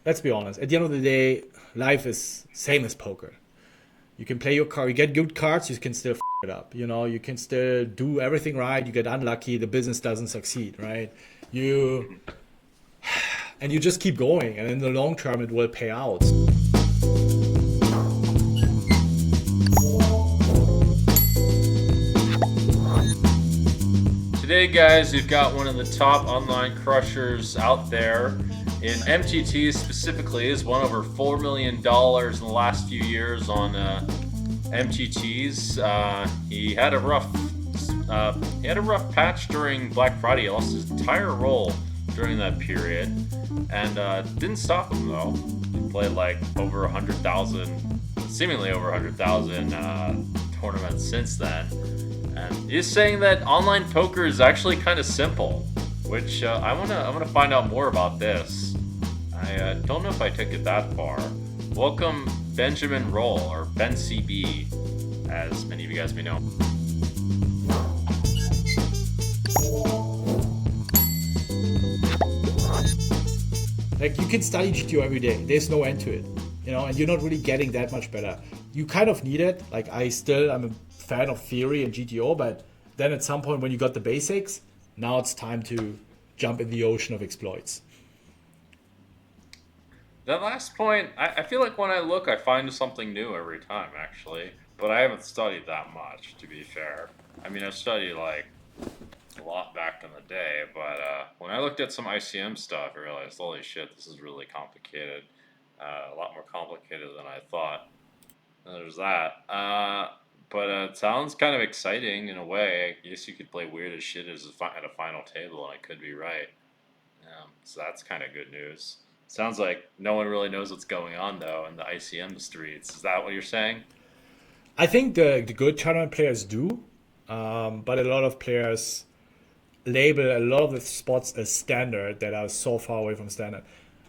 let's be honest. At the end of the day, life is same as poker. You can play your card, you get good cards, you can still it up. You can still do everything right. You get unlucky, the business doesn't succeed, right? You and you just keep going, and in the long term, it will pay out. Today, guys, we've got one of the top online crushers out there in MTTs specifically. Has won over $4 million in the last few years on MTTs. He had a rough patch during Black Friday. He lost his entire role during that period, and didn't stop him though. He played like over 100,000, seemingly over 100,000 tournaments since then. And he's saying that online poker is actually kind of simple, which I wanna find out more about this. I don't know if I took it that far. Welcome, Benjamin Rolle, or Ben CB, as many of you guys may know. Like, you can study GTO every day. There's no end to it, and you're not really getting that much better. You kind of need it. Like, I'm a fan of theory and GTO, but then at some point when you got the basics, now it's time to jump in the ocean of exploits. That last point, I feel like when I look, I find something new every time, actually. But I haven't studied that much, to be fair. I mean, I've studied, like, a lot back in the day, but when I looked at some ICM stuff, I realized, holy shit, this is really complicated. A lot more complicated than I thought. And there's that. But it sounds kind of exciting in a way. I guess you could play weird as shit at a final table, and I could be right. So that's kind of good news. Sounds like no one really knows what's going on, though, in the ICM streets. Is that what you're saying? I think the good tournament players do, but a lot of players label a lot of the spots as standard that are so far away from standard.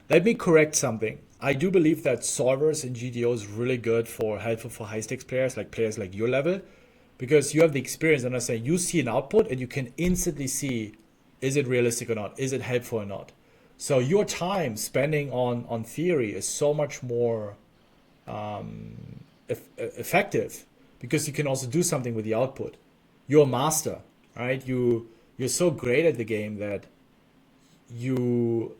Let me correct something. I do believe that solvers in GTO is really good helpful for high stakes players like your level, because you have the experience and I say you see an output and you can instantly see, is it realistic or not? Is it helpful or not? So your time spending on theory is so much more effective, because you can also do something with the output. You're a master, right? You're so great at the game that you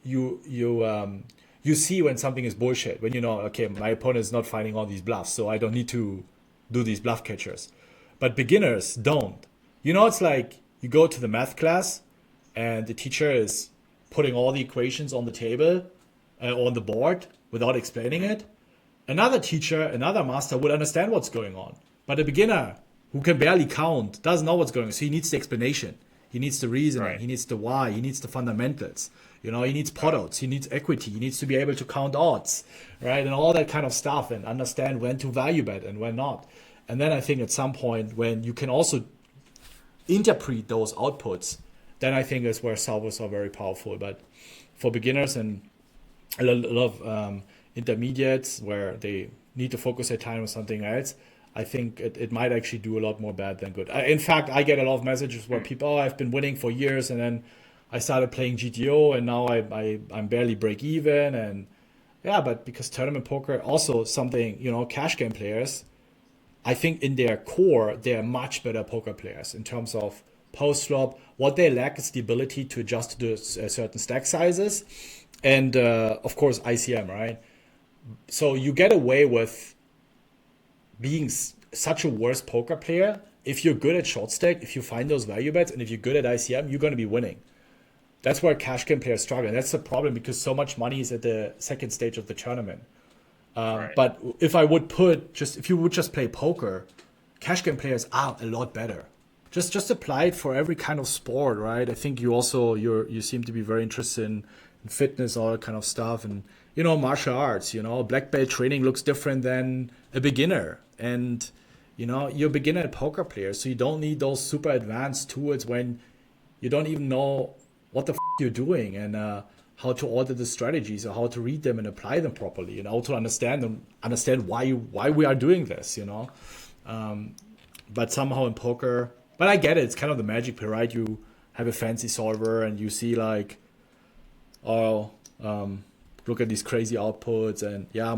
see when something is bullshit. When okay, my opponent is not finding all these bluffs, so I don't need to do these bluff catchers. But beginners don't. It's like you go to the math class, and the teacher is putting all the equations on the table, on the board, without explaining it. Another teacher, another master would understand what's going on. But a beginner who can barely count doesn't know what's going on. So he needs the explanation. He needs the reasoning. Right. He needs the why. He needs the fundamentals. He needs pot odds. He needs equity. He needs to be able to count odds, right? And all that kind of stuff, and understand when to value bet and when not. And then I think at some point when you can also interpret those outputs, then I think is where solvers are very powerful. But for beginners and a lot of intermediates where they need to focus their time on something else, I think it might actually do a lot more bad than good. In fact, I get a lot of messages where people, I've been winning for years, and then I started playing GTO, and now I'm barely break even. And yeah, but because tournament poker also something, cash game players, I think in their core, they're much better poker players in terms of post flop. What they lack is the ability to adjust to certain stack sizes, and of course ICM, right? So you get away with being such a worse poker player if you're good at short stack, if you find those value bets, and if you're good at ICM, you're going to be winning. That's where cash game players struggle. And that's the problem, because so much money is at the second stage of the tournament. Right. But if you would just play poker, cash game players are a lot better. Just apply it for every kind of sport, right? I think you seem to be very interested in fitness, all that kind of stuff, and martial arts. Black belt training looks different than a beginner, and you're a beginner at poker player, so you don't need those super advanced tools when you don't even know what the you're doing, and how to order the strategies, or how to read them and apply them properly, and how to understand why we are doing this. But somehow in poker, but I get it. It's kind of the magic, right? You have a fancy solver and you see like, oh, look at these crazy outputs, and yeah,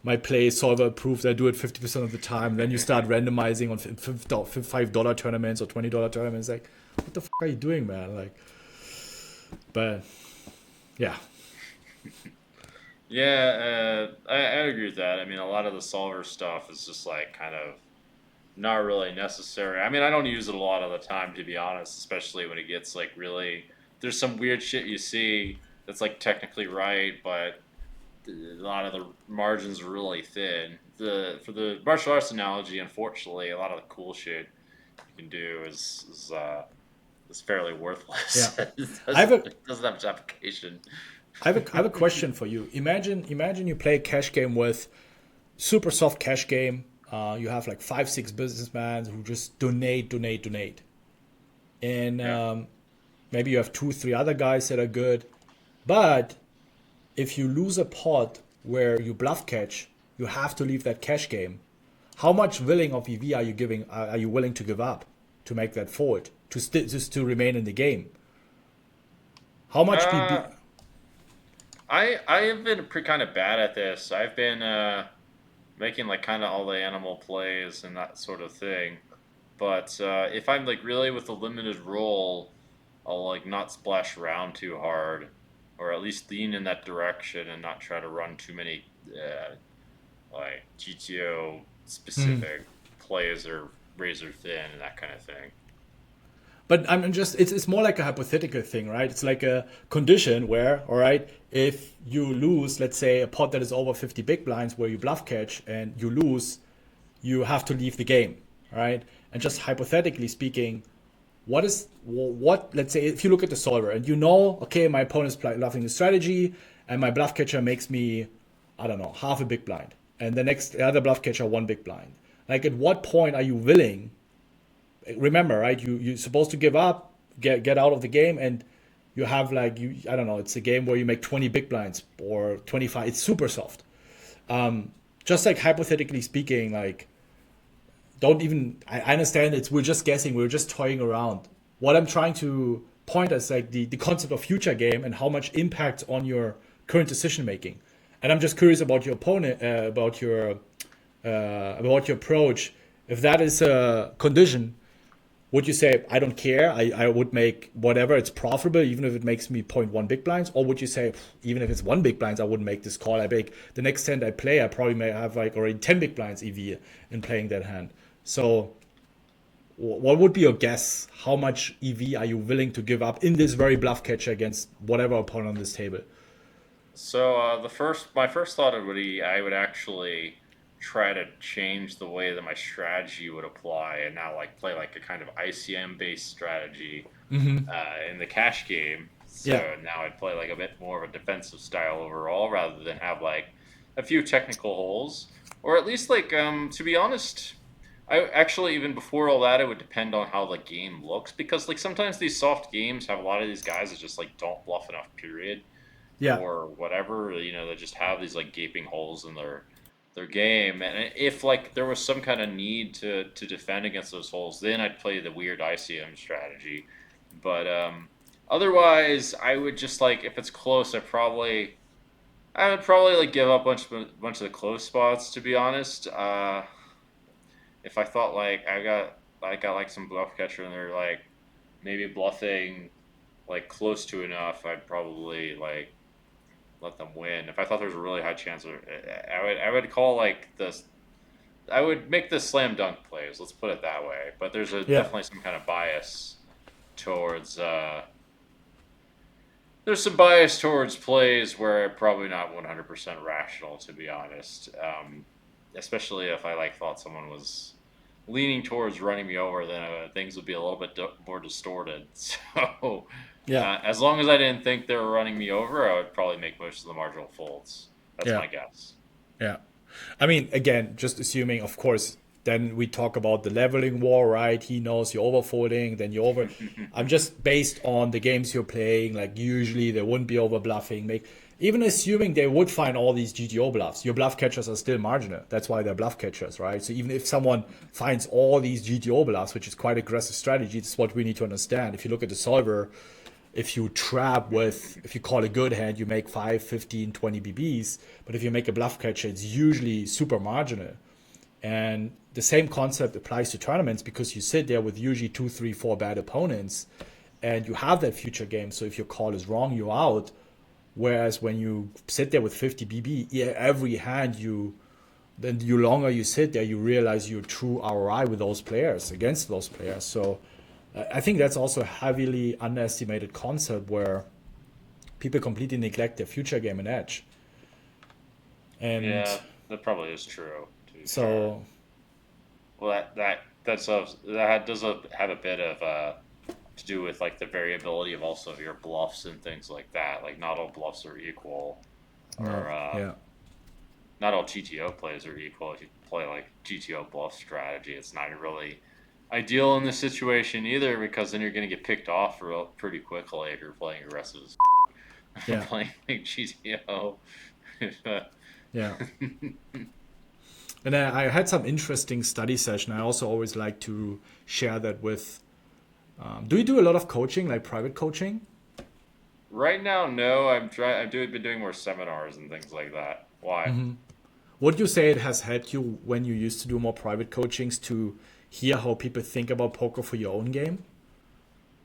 my play solver approved. I do it 50% of the time. Then you start randomizing on $5 tournaments or $20 tournaments. Like, what the fuck are you doing, man? Like, but yeah. Yeah, I agree with that. I mean, a lot of the solver stuff is just like kind of not really necessary. I mean, I don't use it a lot of the time, to be honest, especially when it gets like really. There's some weird shit you see that's like technically right, but a lot of the margins are really thin. For the martial arts analogy, unfortunately, a lot of the cool shit you can do is fairly worthless. Yeah. It doesn't have much application. I have a question for you. Imagine you play a cash game with super soft cash game. You have like 5-6 businessmen who just donate, and Yeah. maybe you have 2-3 other guys that are good. But if you lose a pot where you bluff catch, you have to leave that cash game. How much willing of EV are you giving? Are you willing to give up to make that fold just to remain in the game? How much BB? Uh, I have been kind of bad at this. I've been making like kind of all the animal plays and that sort of thing. But if I'm like really with a limited role, I'll like not splash around too hard, or at least lean in that direction and not try to run too many like GTO specific plays or razor thin and that kind of thing. But I'm just, it's more like a hypothetical thing, right? It's like a condition where, all right, if you lose, let's say a pot that is over 50 big blinds where you bluff catch and you lose, you have to leave the game, right? And just hypothetically speaking, let's say if you look at the solver and you know, okay, my opponent's bluffing the strategy and my bluff catcher makes me, I don't know, half a big blind. And the other bluff catcher, one big blind. Like, at what point are you willing? Remember, right? You're supposed to give up, get out of the game, and you have like I don't know. It's a game where you make 20 big blinds or 25. It's super soft. Just like hypothetically speaking, like don't even. I understand we're just guessing. We're just toying around. What I'm trying to point is like the concept of future game and how much impact on your current decision making. And I'm just curious about your opponent, about your approach. If that is a condition, would you say, I don't care, I would make whatever, it's profitable, even if it makes me 0.1 big blinds? Or would you say, even if it's 1 big blinds, I wouldn't make this call. I make the next hand I play, I probably may have like already 10 big blinds EV in playing that hand. So what would be your guess? How much EV are you willing to give up in this very bluff catcher against whatever opponent on this table? So my first thought would be I would actually try to change the way that my strategy would apply and now like play like a kind of ICM based strategy in the cash game. So Yeah. now I'd play like a bit more of a defensive style overall rather than have like a few technical holes, or at least like to be honest, I actually even before all that it would depend on how the game looks, because like sometimes these soft games have a lot of these guys that just like don't bluff enough period Yeah. or whatever, they just have these like gaping holes in their game. And if like there was some kind of need to defend against those holes, then I'd play the weird ICM strategy. But otherwise, I would just like if it's close, I would probably like give up bunch of the close spots. To be honest, if I thought like I got like some bluff catcher and they're like maybe bluffing like close to enough, I'd probably like let them win. If I thought there was a really high chance of, I would call like this. I would make this slam dunk plays. Let's put it that way. But there's Yeah. definitely some kind of bias towards. There's some bias towards plays where probably not 100% rational, to be honest. Especially if I like thought someone was leaning towards running me over, then things would be a little bit more distorted. So. Yeah. As long as I didn't think they were running me over, I would probably make most of the marginal folds. That's Yeah. my guess. Yeah. I mean, again, just assuming, of course, then we talk about the leveling war, right? He knows you're overfolding, then you're over. I'm just based on the games you're playing. Like, usually they wouldn't be over bluffing. Even assuming they would find all these GTO bluffs, your bluff catchers are still marginal. That's why they're bluff catchers, right? So even if someone finds all these GTO bluffs, which is quite aggressive strategy, this is what we need to understand. If you look at the solver, if you trap with, if you call a good hand, you make 5, 15, 20 BBs. But if you make a bluff catcher, it's usually super marginal. And the same concept applies to tournaments, because you sit there with usually 2, 3, 4 bad opponents and you have that future game. So if your call is wrong, you're out. Whereas when you sit there with 50 BB, yeah, every hand then the longer you sit there, you realize your true ROI with those players, against those players. So I think that's also a heavily underestimated concept where people completely neglect their future game and edge. And Yeah, that probably is true. To be fair. so, Well, that does have a bit of to do with like the variability of also your bluffs and things like that. Like not all bluffs are equal, or yeah. not all GTO plays are equal. If you play like GTO bluff strategy, it's not really ideal in this situation either, because then you're going to get picked off pretty quickly if you're playing aggressive. Yeah. Playing like GTO. Yeah. And I had some interesting study session. I also always like to share that with. Do you do a lot of coaching, like private coaching? Right now, no. Been doing more seminars and things like that. Why? Would you say it has helped you when you used to do more private coachings to hear how people think about poker for your own game?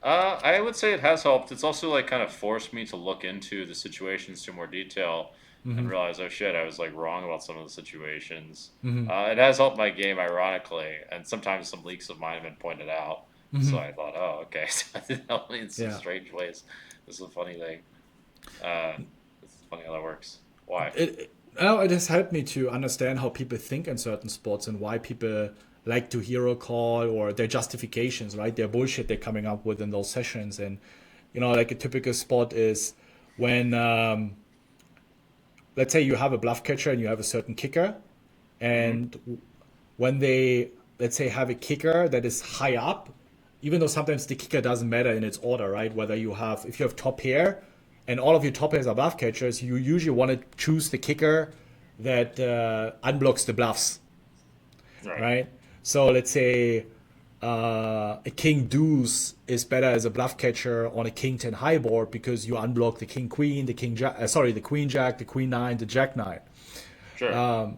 I would say it has helped. It's also like kind of forced me to look into the situations to more detail and realize, oh shit, I was like wrong about some of the situations. It has helped my game, ironically, and sometimes some leaks of mine have been pointed out. So I thought, oh, okay, so it helped me in some strange ways. This is a funny thing. It's funny how that works. Why? It has helped me to understand how people think in certain sports and why people like to hero call, or their justifications, right? Their bullshit they're coming up with in those sessions. And, like a typical spot is when, let's say you have a bluff catcher and you have a certain kicker. And when they, let's say, have a kicker that is high up, even though sometimes the kicker doesn't matter in its order, right? Whether if you have top pair and all of your top pairs are bluff catchers, you usually want to choose the kicker that unblocks the bluffs, right? So let's say a king deuce is better as a bluff catcher on a king 10 high board, because you unblock the king queen, the king jack, the queen jack, the queen nine, the jack nine. Sure.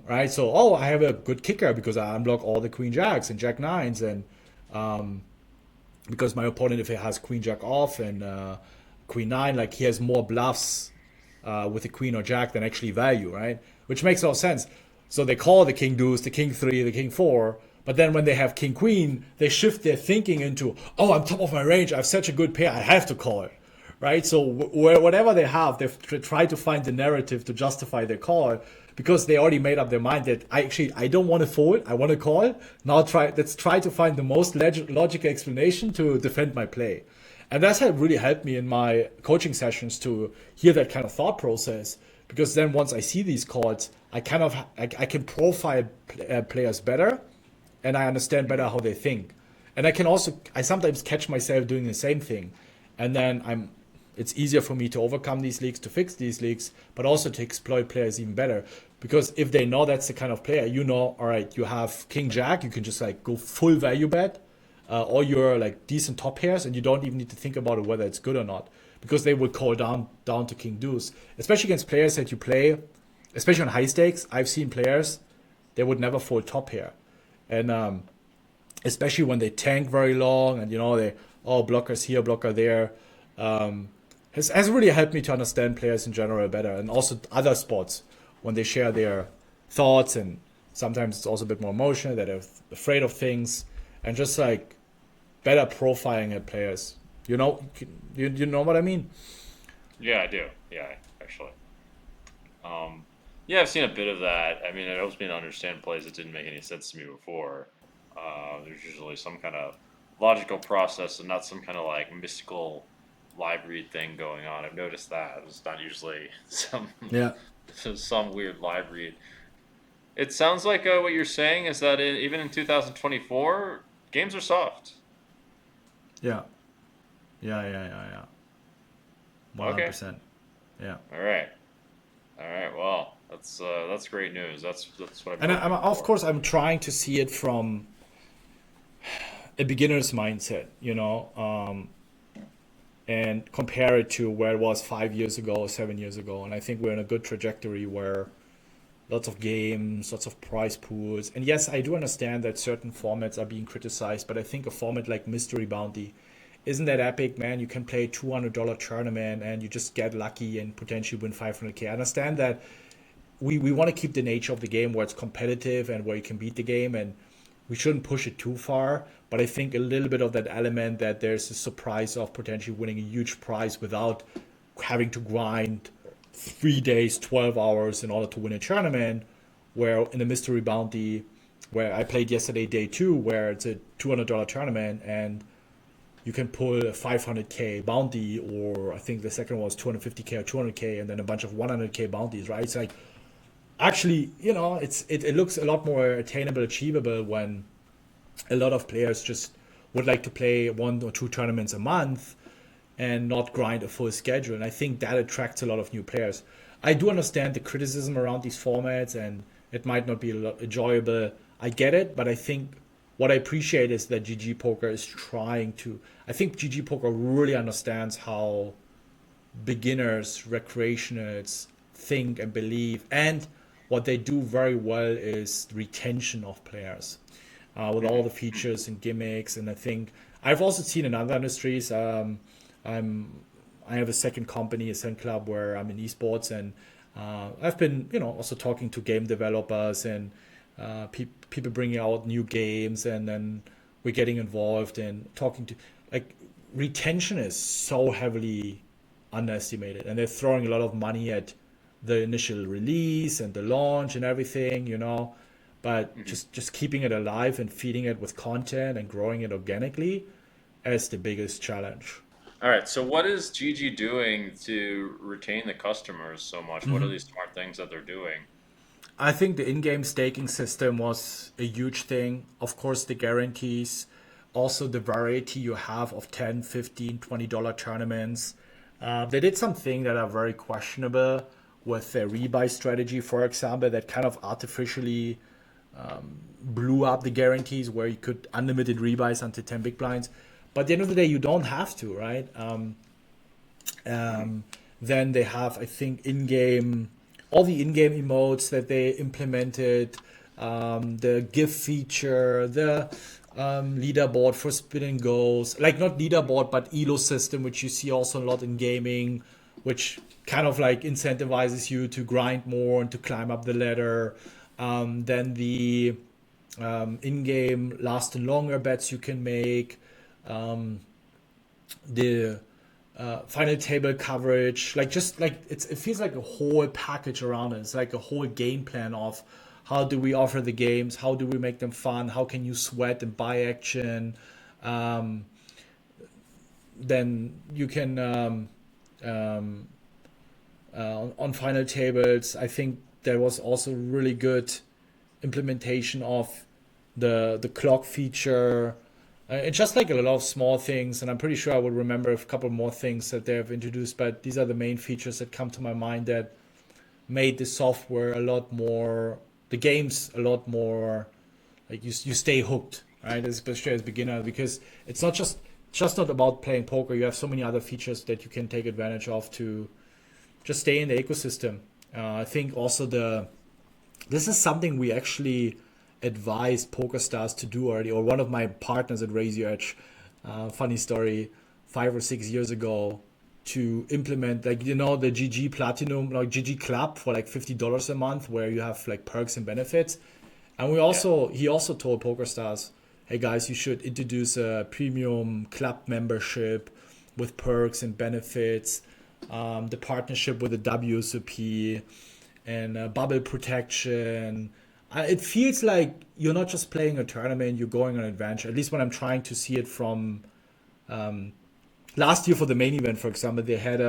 Right? So, I have a good kicker because I unblock all the queen jacks and jack nines, and because my opponent, if he has queen jack off and queen nine, like he has more bluffs with the queen or jack than actually value, right? Which makes no sense. So they call the king deuce, the king three, the king four, but then when they have king queen, they shift their thinking into, oh, I'm top of my range, I have such a good pair, I have to call it, right? So whatever they have, they try to find the narrative to justify their call, because they already made up their mind that I don't want to fold, I want to call. Now let's try to find the most logical explanation to defend my play. And that's really helped me in my coaching sessions to hear that kind of thought process, because then once I see these calls, I can profile players better, and I understand better how they think. And I sometimes catch myself doing the same thing, and then it's easier for me to overcome these leaks, to fix these leaks, but also to exploit players even better. Because if they know that's the kind of player, all right, you have king jack, you can just like go full value bet, or you're like decent top pairs, and you don't even need to think about it whether it's good or not, because they will call down to king deuce, especially against players that you play, especially on high stakes. I've seen players, they would never fold top pair, and especially when they tank very long, and blockers here, blocker there. Has really helped me to understand players in general better, and also other sports when they share their thoughts, and sometimes it's also a bit more emotional, that they're afraid of things, and just like better profiling at players. You know what I mean? Yeah, I do. Yeah, actually. Yeah, I've seen a bit of that. I mean, it helps me to understand plays that didn't make any sense to me before. There's usually some kind of logical process and not some kind of like mystical live read thing going on. I've noticed that. It's not usually some weird live read. It sounds like what you're saying is that even in 2024, games are soft. Yeah. 100%. Yeah. All right. Well, that's great news. That's what And of course, I'm trying to see it from a beginner's mindset. and compare it to where it was 5 years ago or 7 years ago. And I think we're in a good trajectory where lots of games, lots of prize pools. And yes, I do understand that certain formats are being criticized, but I think a format like Mystery Bounty isn't that epic, man. You can play $200 tournament and you just get lucky and potentially win 500K. I understand that we want to keep the nature of the game where it's competitive and where you can beat the game, and we shouldn't push it too far. But I think a little bit of that element that there's a surprise of potentially winning a huge prize without having to grind 3 days, 12 hours in order to win a tournament, where in the Mystery Bounty, where I played yesterday, day two, where it's a $200 tournament and you can pull a 500K bounty, or I think the second one was 250K or 200K, and then a bunch of 100K bounties, right? It's like, actually, it looks a lot more attainable, achievable when a lot of players just would like to play 1 or 2 tournaments a month and not grind a full schedule. And I think that attracts a lot of new players. I do understand the criticism around these formats, and it might not be a lot enjoyable. I get it, but I think what I appreciate is that GG Poker is trying to. I think GG Poker really understands how beginners, recreationals think and believe, and what they do very well is retention of players with all the features and gimmicks. And I think I've also seen in other industries. I have a second company, a second club, where I'm in esports, and I've been, also talking to game developers and people bringing out new games, and then we're getting involved and talking to, like, retention is so heavily underestimated, and they're throwing a lot of money at the initial release and the launch and everything, but just keeping it alive and feeding it with content and growing it organically is the biggest challenge. All right. So what is GG doing to retain the customers so much? What are these smart things that they're doing? I think the in-game staking system was a huge thing. Of course, the guarantees, also the variety you have of 10, 15, $20 tournaments. They did something that are very questionable with their rebuy strategy, for example, that kind of artificially blew up the guarantees, where you could unlimited rebuys until 10 big blinds. But at the end of the day, you don't have to, right? Then they have, I think, all the in-game emotes that they implemented, the GIF feature, the leaderboard for spinning goals, like not leaderboard, but ELO system, which you see also a lot in gaming, which kind of like incentivizes you to grind more and to climb up the ladder. Then the in-game last and longer bets you can make, the final table coverage, like just like it feels like a whole package around it. It's like a whole game plan of how do we offer the games, how do we make them fun, how can you sweat and buy action. Then you can on final tables, I think there was also really good implementation of the clock feature. It's just like a lot of small things, and I'm pretty sure I would remember a couple more things that they have introduced, but these are the main features that come to my mind that made the software a lot more, the games a lot more, like you stay hooked, right? Especially as a beginner, because it's not about playing poker. You have so many other features that you can take advantage of to just stay in the ecosystem. I think also this is something we actually advised PokerStars to do already, or one of my partners at Raise Your Edge, funny story, 5 or 6 years ago, to implement, like, the GG Platinum, like GG Club for like $50 a month, where you have like perks and benefits. And he also told PokerStars, hey guys, you should introduce a premium club membership with perks and benefits, the partnership with the WSOP, and bubble protection. It feels like you're not just playing a tournament, you're going on an adventure. At least when I'm trying to see it from last year for the main event, for example, they had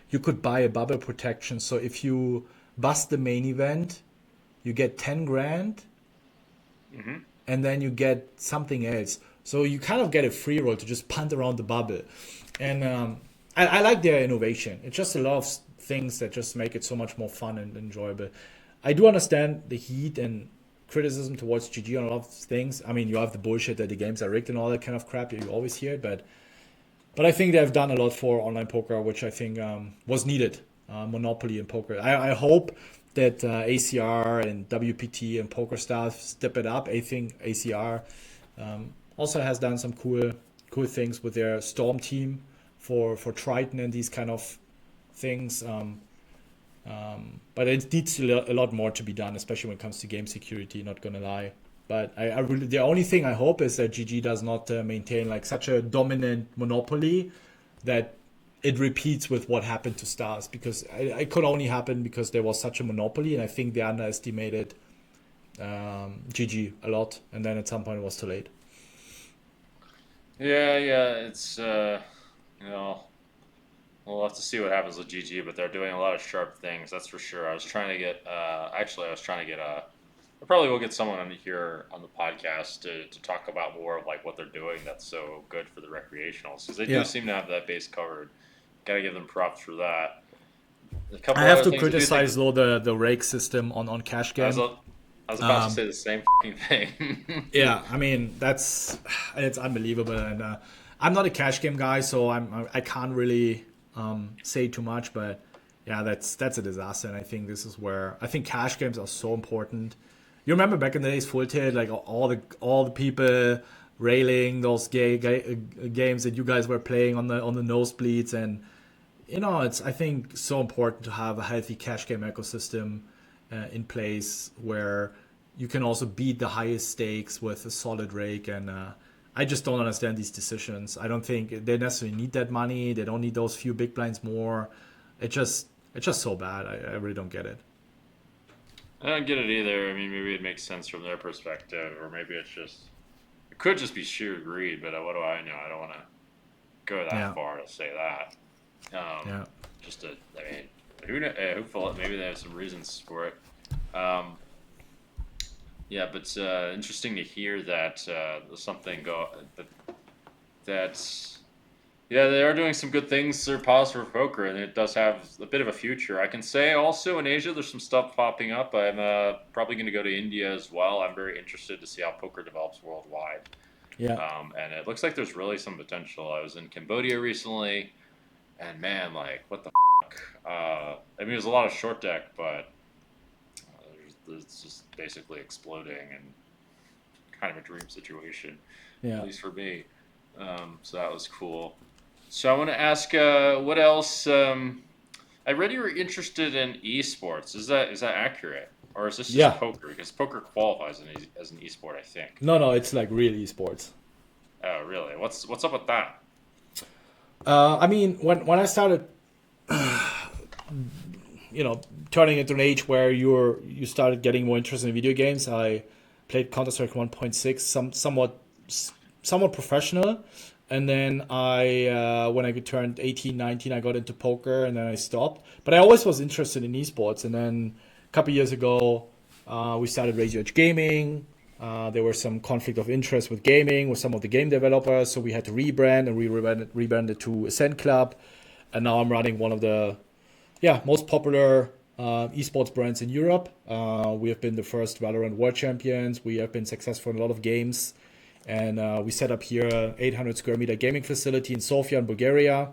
you could buy a bubble protection. So if you bust the main event, you get 10 grand, and then you get something else. So you kind of get a free roll to just punt around the bubble. And I like their innovation. It's just a lot of things that just make it so much more fun and enjoyable. I do understand the heat and criticism towards GG on a lot of things. I mean, you have the bullshit that the games are rigged and all that kind of crap. You always hear it, but But I think they've done a lot for online poker, which I think was needed. Monopoly in poker. I hope that ACR and WPT and poker staff step it up. I think ACR also has done some cool things with their Storm team for Triton and these kind of things. But it needs a lot more to be done, especially when it comes to game security. Not gonna lie. But I really, the only thing I hope is that GG does not maintain like such a dominant monopoly that it repeats with what happened to Stars, because it could only happen because there was such a monopoly, and I think they underestimated GG a lot, and then at some point it was too late. Yeah, it's you know, we'll have to see what happens with GG, but they're doing a lot of sharp things, that's for sure. I was trying to get actually I was trying to get I probably will get someone on here on the podcast to talk about more of like what they're doing that's so good for the recreationals, because they do Yeah. seem to have that base covered. Got to give them props for that. A couple I have other to things I do think criticize though the rake system on cash I was game. I was about to Um, say the same thing. yeah, I mean it's unbelievable, and I'm not a cash game guy, so I can't really say too much, but yeah, that's a disaster, and I think this is where I think cash games are so important. You remember back in the days, full tilt, like all the people railing those games that you guys were playing on the nosebleeds, and it's I think so important to have a healthy cash game ecosystem in place where you can also beat the highest stakes with a solid rake. And I just don't understand these decisions. I don't think they necessarily need that money. They don't need those few big blinds more. It's just so bad. I really don't get it. I don't get it either. I mean, maybe it makes sense from their perspective, or maybe it could just be sheer greed. But what do I know? I don't want to go that Yeah, far to say that. Um, yeah, just to, I mean, hopefully maybe they have some reasons for it. Um, yeah, but interesting to hear that something go that that's yeah, they are doing some good things. They're positive for poker, and it does have a bit of a future. I can say also in Asia, there's some stuff popping up. I'm probably going to go to India as well. I'm very interested to see how poker develops worldwide. yeah. And it looks like there's really some potential. I was in Cambodia recently, and man, like, what the fuck? I mean, there's a lot of short deck, but it's just basically exploding and kind of a dream situation, at Yeah. least for me. So that was cool. So I want to ask, what else? I read you were interested in esports. Is that accurate, or is this just Yeah. poker? Because poker qualifies as an esport, I think. No, no, it's like real esports. Oh, really? What's up with that? I mean, when I started, turning into an age where you started getting more interested in video games, I played Counter Strike 1.6, somewhat professional, and then when I turned 18, 19, I got into poker, and then I stopped. But I always was interested in esports, and then a couple years ago, we started Radio Edge Gaming. There was some conflict of interest with gaming with some of the game developers, so we had to rebrand, and we rebranded to Ascent Club, and now I'm running one of the most popular esports brands in Europe. We have been the first Valorant World Champions. We have been successful in a lot of games, and we set up here a 800 square meter gaming facility in Sofia in Bulgaria.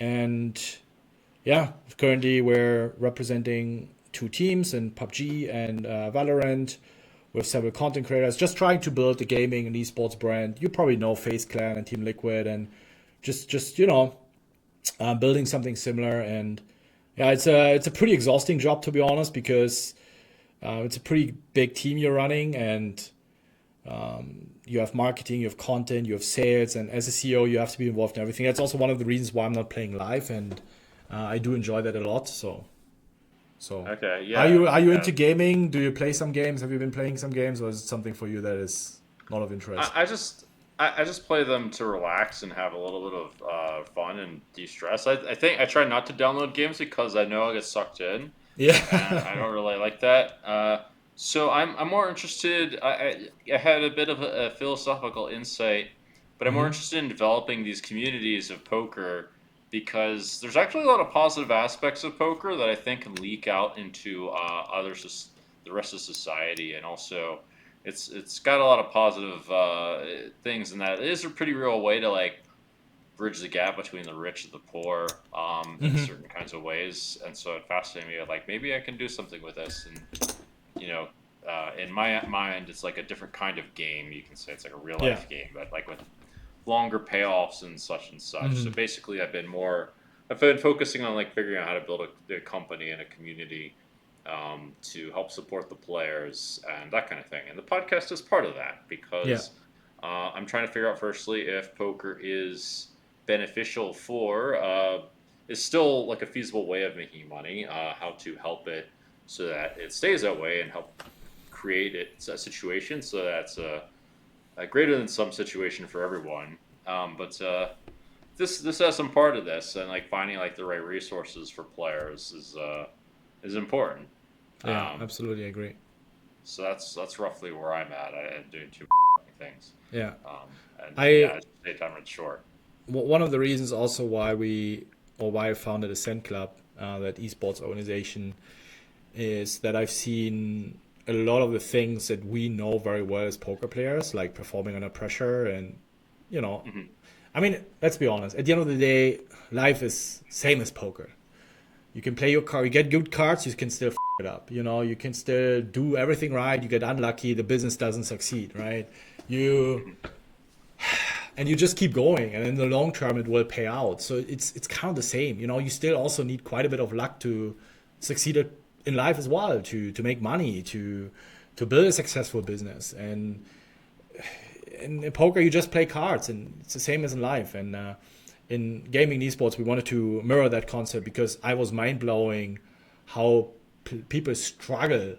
And yeah, currently we're representing two teams in PUBG and Valorant with several content creators, just trying to build a gaming and esports brand. You probably know FaZe Clan and Team Liquid, and just building something similar. And yeah, it's a pretty exhausting job, to be honest, because it's a pretty big team you're running, and you have marketing, you have content, you have sales, and as a CEO, you have to be involved in everything. That's also one of the reasons why I'm not playing live, and I do enjoy that a lot. So, Okay, are yeah, you yeah. into gaming? Do you play some games? Have you been playing some games, or is it something for you that is not of interest? I just play them to relax and have a little bit of fun and de-stress. I think I try not to download games because I know I get sucked in, and I Yeah. don't really like that. So I'm more interested. I had a bit of a philosophical insight, but I'm more Hmm. interested in developing these communities of poker because there's actually a lot of positive aspects of poker that I think can leak out into the rest of society, and also it's got a lot of positive things, and that it is a pretty real way to like bridge the gap between the rich and the poor in Hmm. certain kinds of ways. And so it fascinated me. Like maybe I can do something with this. And you know, in my mind, it's like a different kind of game. You can say it's like a real Yeah. life game, but like with longer payoffs and such and such. So Hmm. basically, I've been focusing on like figuring out how to build a company and a community to help support the players and that kind of thing. And the podcast is part of that Yeah. because I'm trying to figure out firstly if poker is beneficial for is still like a feasible way of making money, how to help it so that it stays that way and help create a situation so that it's a greater than some situation for everyone. But this has some part of this, and like finding like the right resources for players is important. Yeah. Um, Absolutely agree. so that's roughly where I'm at. I'm doing too many things, Yeah. and I yeah, daytime it's short. One of the reasons also why I founded a Ascent Club, that esports organization, is that I've seen a lot of the things that we know very well as poker players, like performing under pressure, and you know, Hmm. I mean, let's be honest. At the end of the day, life is same as poker. You can play your card, you get good cards, you can still it up. You can still do everything right. You get unlucky, the business doesn't succeed, right? You Hmm. and you just keep going, and in the long term it will pay out. So it's kind of the same. You still also need quite a bit of luck to succeed in life as well, to make money, to build a successful business. And in poker you just play cards, and it's the same as in life. And in gaming and esports we wanted to mirror that concept, because I was mind-blowing how people struggle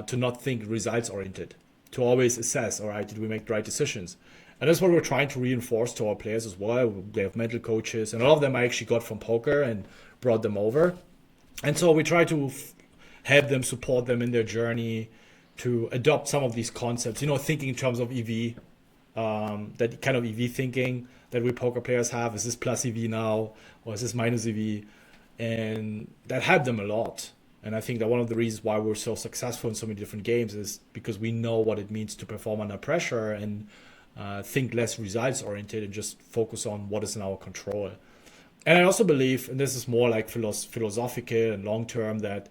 to not think results oriented, to always assess, all right, did we make the right decisions? And that's what we're trying to reinforce to our players as well. They have mental coaches, and all of them I actually got from poker and brought them over. And so we try to help them, support them in their journey to adopt some of these concepts, thinking in terms of EV, that kind of EV thinking that we poker players have. Is this plus EV now, or is this minus EV? And that helped them a lot. And I think that one of the reasons why we're so successful in so many different games is because we know what it means to perform under pressure, and think less results oriented and just focus on what is in our control. And I also believe, and this is more like philosophical and long term, that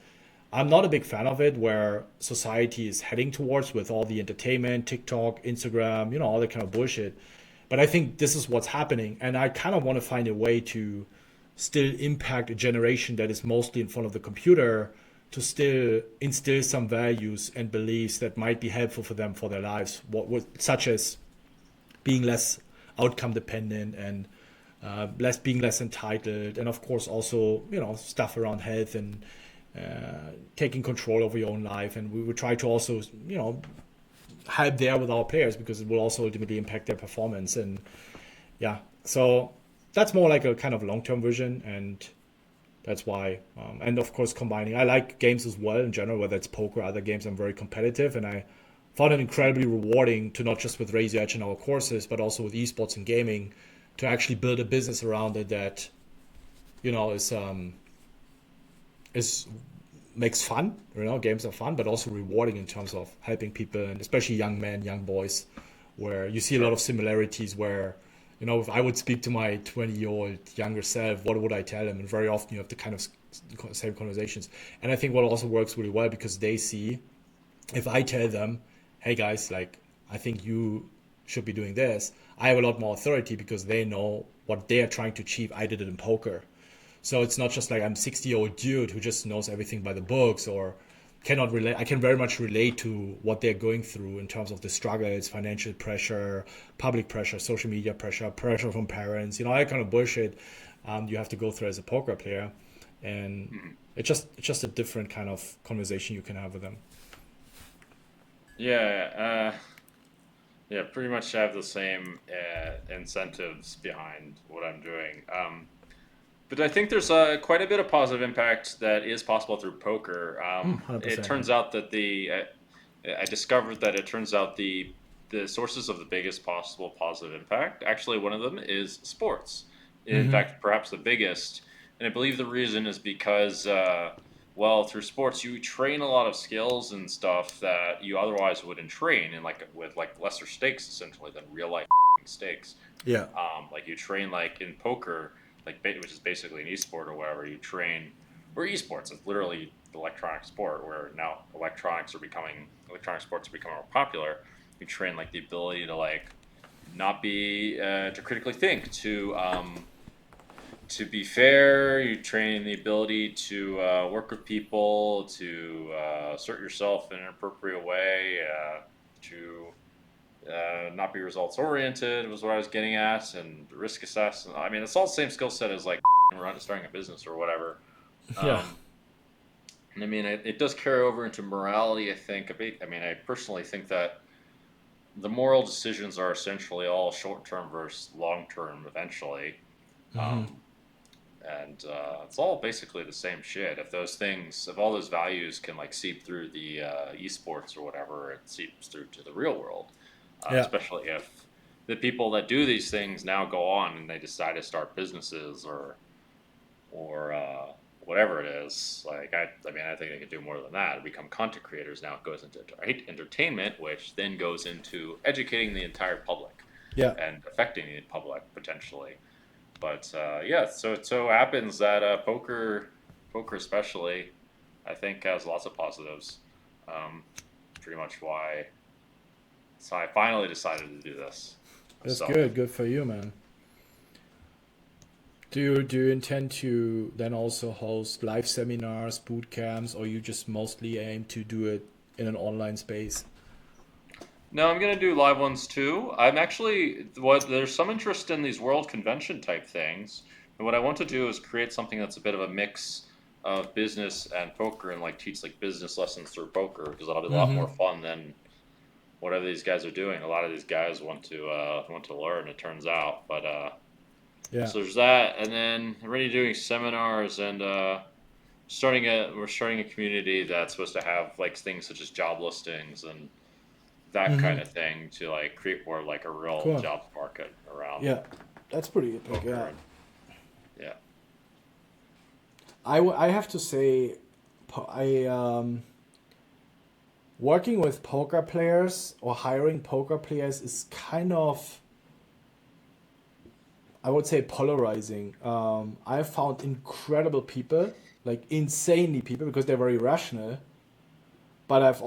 I'm not a big fan of it where society is heading towards with all the entertainment, TikTok, Instagram, all that kind of bullshit. But I think this is what's happening. And I kind of want to find a way to still impact a generation that is mostly in front of the computer, to still instill some values and beliefs that might be helpful for them for their lives, such as being less outcome dependent, and being less entitled, and of course also stuff around health and taking control over your own life. And we would try to also help there with our players, because it will also ultimately impact their performance. And yeah, so that's more like a kind of long-term vision. And that's why, and of course combining, I like games as well in general, whether it's poker or other games. I'm very competitive, and I found it incredibly rewarding to not just with Raise Your Edge and our courses, but also with esports and gaming, to actually build a business around it that is makes fun. Games are fun, but also rewarding in terms of helping people, and especially young men, young boys, where you see a lot Sure. of similarities. Where if I would speak to my 20-year-old younger self, what would I tell him? And very often you have the kind of same conversations. And I think what also works really well, because they see, if I tell them, hey guys, like, I think you should be doing this, I have a lot more authority, because they know what they are trying to achieve. I did it in poker. So it's not just like I'm 60-year-old dude who just knows everything by the books, or cannot relate. I can very much relate to what they're going through in terms of the struggles, financial pressure, public pressure, social media pressure, pressure from parents, all that kind of bullshit you have to go through as a poker player. And Mhm. it's just a different kind of conversation you can have with them. Yeah. Yeah. Pretty much have the same incentives behind what I'm doing. But I think there's quite a bit of positive impact that is possible through poker. It 100%, yeah. turns out that I discovered that it turns out the sources of the biggest possible positive impact, actually one of them is sports. In Mm-hmm. fact, perhaps the biggest. And I believe the reason is because, well, through sports you train a lot of skills and stuff that you otherwise wouldn't train, and like with like lesser stakes essentially than real life stakes. Yeah. Like you train like in poker, like which is basically an esport or whatever. You train, or esports. It's literally the electronic sport where now electronic sports are becoming more popular. You train like the ability to like not be to critically think, to be fair. You train the ability to work with people, to assert yourself in an appropriate way, to not be results oriented was what I was getting at, and risk assess. I mean, it's all the same skill set as like starting a business or whatever. Yeah. And I mean, it does carry over into morality, I think, a bit. I mean, I personally think that the moral decisions are essentially all short term versus long term eventually. Um, and it's all basically the same shit. If all those values can like seep through the esports or whatever, it seeps through to the real world. Yeah. Especially if the people that do these things now go on and they decide to start businesses or whatever it is. Like I mean, I think they can do more than that. Become content creators now. It goes into entertainment, which then goes into educating the entire public Yeah. and affecting the public potentially. But yeah, so it so happens that poker especially, I think has lots of positives. Pretty much why. So I finally decided to do this. That's So good. Good for you, man. Do you intend to then also host live seminars, boot camps, or you just mostly aim to do it in an online space? no, I'm gonna do live ones too. There's some interest in these world convention type things, and what I want to do is create something that's a bit of a mix of business and poker, and like teach like business lessons through poker because that'll be a lot more fun than whatever these guys are doing. A lot of these guys want to learn. It turns out, but Yeah. so there's that, and then I'm already doing seminars and we're starting a community that's supposed to have like things such as job listings and that kind of thing to like create more like a real Cool. job market around Yeah. That's pretty epic. poker. Yeah. And, yeah. I have to say, working with poker players or hiring poker players is kind of, I would say, polarizing. I've found incredible people, like insanely people, because they're very rational. But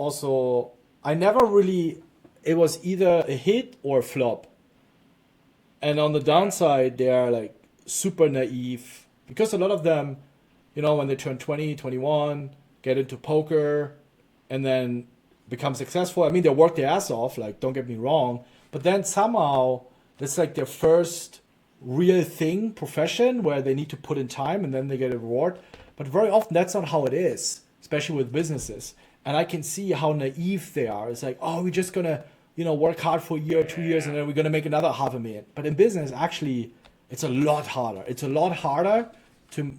I never really, it was either a hit or a flop. And on the downside, they are like super naive because a lot of them, when they turn 20, 21, get into poker and then become successful. I mean, they work their ass off, like, don't get me wrong. But then somehow, it's like their first real thing, profession, where they need to put in time and then they get a reward. But very often, that's not how it is, especially with businesses. And I can see how naive they are. It's like, oh, we're just going to, work hard for a year or 2 years and then we're going to make another $500,000. But in business, actually, it's a lot harder. It's a lot harder to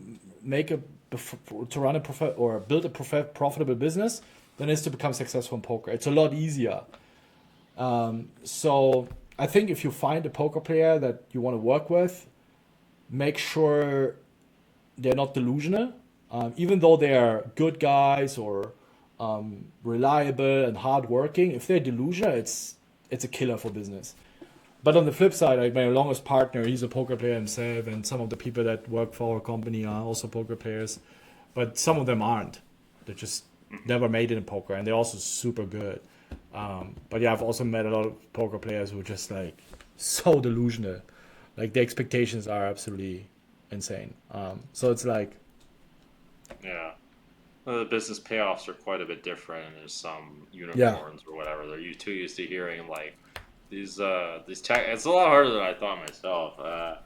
run or build a profitable business than it is to become successful in poker. It's a lot easier. So I think if you find a poker player that you want to work with, make sure they're not delusional. Even though they're good guys or reliable and hardworking, if they're delusional, it's a killer for business. But on the flip side, like my longest partner, he's a poker player himself, and some of the people that work for our company are also poker players, but some of them aren't. They just never made it in poker, and they're also super good. But yeah, I've also met a lot of poker players who are just like so delusional, like the expectations are absolutely insane. So it's like, Yeah. Well, the business payoffs are quite a bit different, and there's some yeah, unicorns or whatever. They're too used to hearing like these tech. It's a lot harder than I thought myself.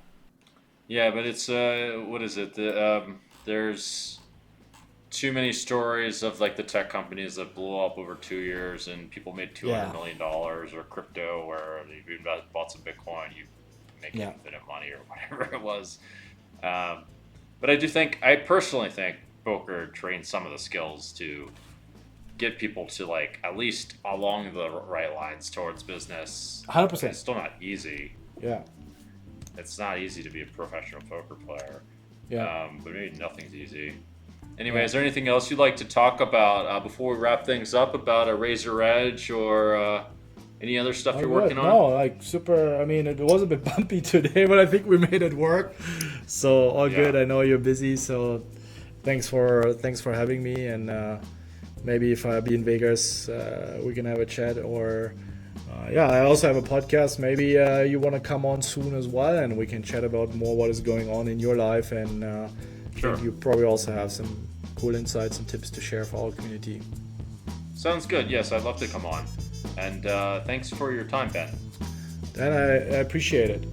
Yeah, but it's what is it? There's too many stories of like the tech companies that blew up over 2 years and people made $200 million, or crypto where if you bought some Bitcoin, you make infinite money or whatever it was. But I personally think poker trains some of the skills to get people to like at least along the right lines towards business. 100%. It's still not easy. Yeah. It's not easy to be a professional poker player. Yeah. But maybe nothing's easy. Anyway, is there anything else you'd like to talk about before we wrap things up about a Razor Edge or Any other stuff Oh, you're good. working on? No, like super. I mean, it was a bit bumpy today, but I think we made it work. So all good. I know you're busy, so thanks for having me. And maybe if I be in Vegas, we can have a chat. Or yeah, I also have a podcast. Maybe you want to come on soon as well, and we can chat about more what is going on in your life. And Sure. I think you probably also have some cool insights and tips to share for our community. Sounds good. Yes, I'd love to come on. And thanks for your time, Ben. And I appreciate it.